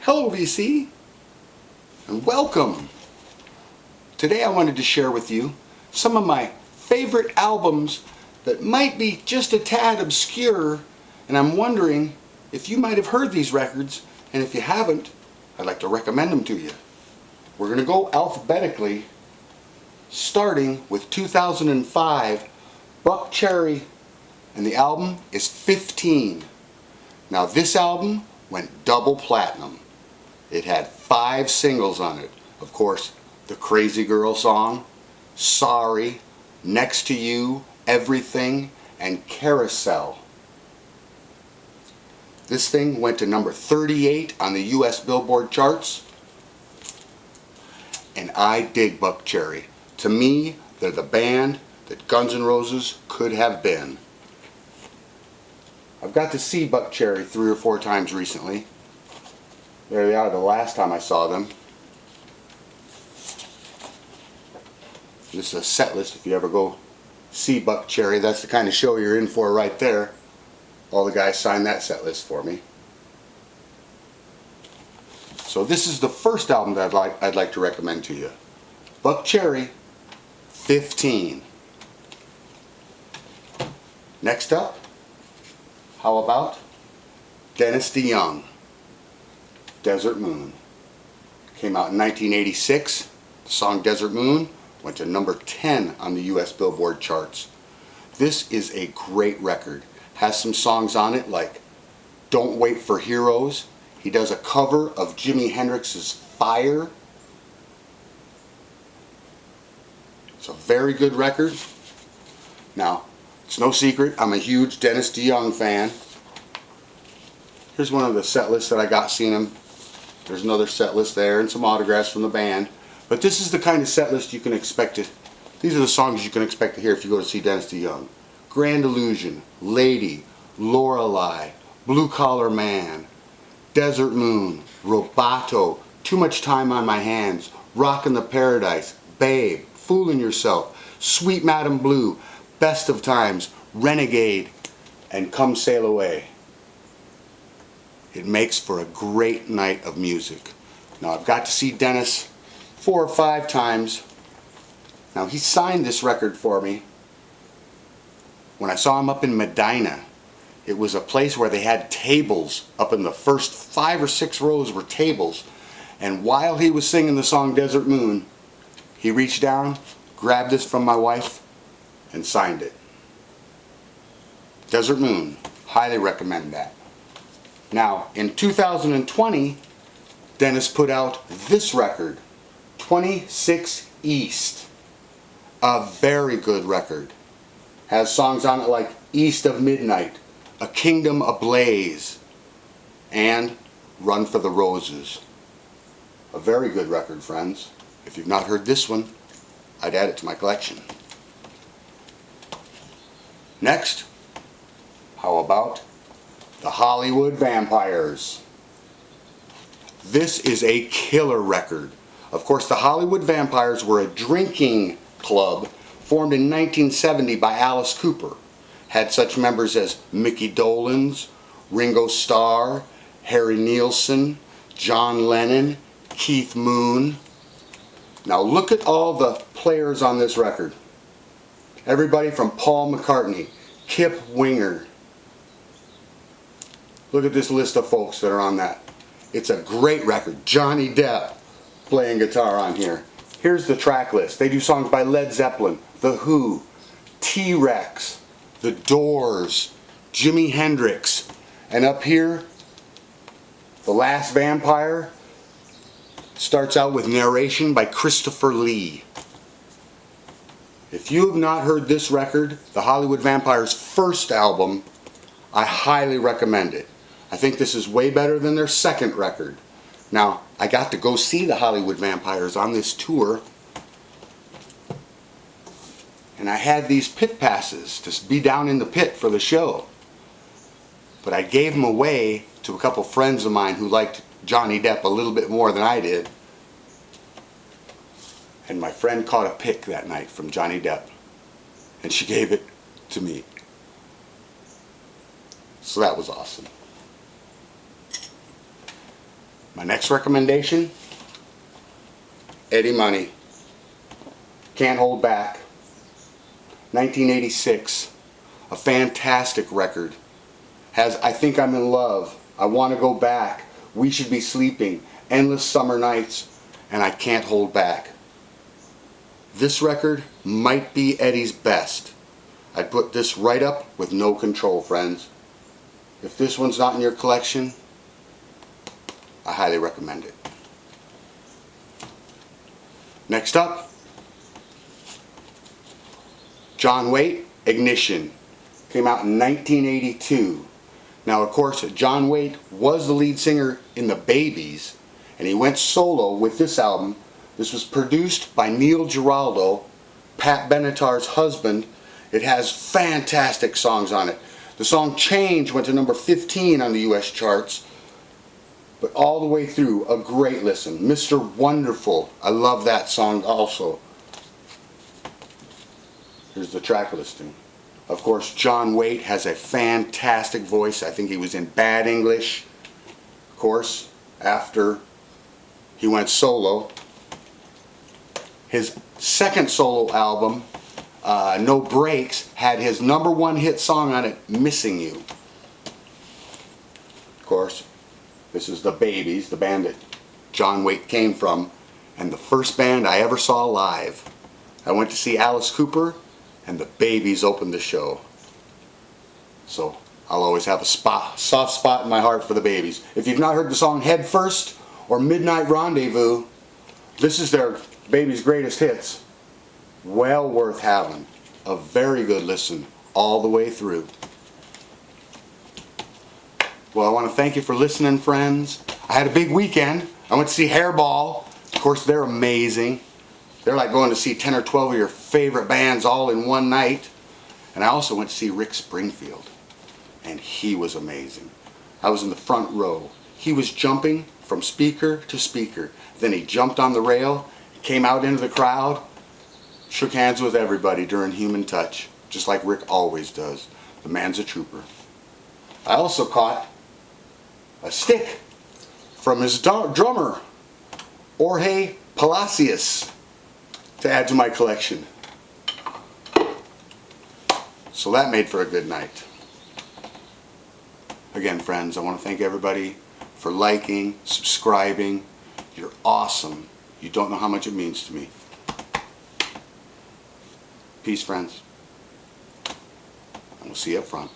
Hello VC, and welcome. Today I wanted to share with you some of my favorite albums that might be just a tad obscure, and I'm wondering if you might have heard these records, and if you haven't, I'd like to recommend them to you. We're going to go alphabetically, starting with 2005, Buckcherry, and the album is 15. Now this album went double platinum. It had 5 singles on it. Of course, the Crazy Girl song, Sorry, Next to You, Everything, and Carousel. This thing went to number 38 on the US Billboard charts. And I dig Buckcherry. To me, they're the band that Guns N' Roses could have been. I've got to see Buckcherry 3 or 4 times recently. There they are the last time I saw them. This is a set list if you ever go see Buckcherry. That's the kind of show you're in for right there. All the guys signed that set list for me. So this is the first album that I'd like to recommend to you. Buckcherry, 15. Next up, how about Dennis DeYoung, Desert Moon. Came out in 1986. The song Desert Moon went to number 10 on the US Billboard charts. This is a great record. Has some songs on it like Don't Wait for Heroes. He does a cover of Jimi Hendrix's Fire. It's a very good record. Now, it's no secret, I'm a huge Dennis DeYoung fan. Here's one of the set lists that I got seeing him. There's another set list there and some autographs from the band. But this is the kind of set list you can expect to, these are the songs you can expect to hear if you go to see Dennis DeYoung. Grand Illusion, Lady, Lorelei, Blue Collar Man, Desert Moon, Roboto, Too Much Time on My Hands, Rockin' the Paradise, Babe, Foolin' Yourself, Sweet Madam Blue, Best of Times, Renegade, and Come Sail Away. It makes for a great night of music. Now I've got to see Dennis 4 or 5 times. Now he signed this record for me when I saw him up in Medina. It was a place where they had tables. Up in the first 5 or 6 rows were tables. And while he was singing the song Desert Moon, he reached down, grabbed this from my wife, and signed it. Desert Moon, highly recommend that. Now, in 2020, Dennis put out this record, 26 East. A very good record. Has songs on it like East of Midnight, A Kingdom Ablaze, and Run for the Roses. A very good record, friends. If you've not heard this one, I'd add it to my collection. Next, how about the Hollywood Vampires? This is a killer record. Of course, the Hollywood Vampires were a drinking club formed in 1970 by Alice Cooper. Had such members as Mickey Dolenz, Ringo Starr, Harry Nilsson, John Lennon, Keith Moon. Now look at all the players on this record. Everybody from Paul McCartney, Kip Winger. Look at this list of folks that are on that. It's a great record. Johnny Depp playing guitar on here. Here's the track list. They do songs by Led Zeppelin, The Who, T-Rex, The Doors, Jimi Hendrix, and up here, The Last Vampire starts out with narration by Christopher Lee. If you have not heard this record, the Hollywood Vampires' first album, I highly recommend it. I think this is way better than their second record. Now, I got to go see the Hollywood Vampires on this tour, and I had these pit passes to be down in the pit for the show. But I gave them away to a couple friends of mine who liked Johnny Depp a little bit more than I did. And my friend caught a pic that night from Johnny Depp, and she gave it to me. So that was awesome. My next recommendation, Eddie Money, Can't Hold Back, 1986, a fantastic record. Has I Think I'm in Love, I Want to Go Back, We Should Be Sleeping, Endless Summer Nights, and I Can't Hold Back. This record might be Eddie's best. I'd put this right up with No Control, friends. If this one's not in your collection, I highly recommend it. Next up, John Waite, Ignition. Came out in 1982. Now, of course, John Waite was the lead singer in the Babies, and he went solo with this album. This was produced by Neil Giraldo, Pat Benatar's husband. It has fantastic songs on it. The song Change went to number 15 on the US charts, but all the way through, a great listen. Mr. Wonderful, I love that song also. Here's the track listing. Of course, John Waite has a fantastic voice. I think he was in Bad English, of course, after he went solo. His second solo album, No Breaks, had his #1 hit song on it, Missing You. Of course, this is the Babies, the band that John Waite came from, and the first band I ever saw live. I went to see Alice Cooper, and the Babies opened the show. So I'll always have a soft spot in my heart for the Babies. If you've not heard the song Head First or Midnight Rendezvous, this is their Babies' greatest hits. Well worth having. A very good listen all the way through. Well, I want to thank you for listening, friends. I had a big weekend. I went to see Hairball. Of course, they're amazing. They're like going to see 10 or 12 of your favorite bands all in one night. And I also went to see Rick Springfield. And he was amazing. I was in the front row. He was jumping from speaker to speaker. Then he jumped on the rail, came out into the crowd, shook hands with everybody during Human Touch, just like Rick always does. The man's a trooper. I also caught a stick from his drummer, Jorge Palacios, to add to my collection. So that made for a good night. Again, friends, I want to thank everybody for liking, subscribing. You're awesome. You don't know how much it means to me. Peace, friends. And we'll see you up front.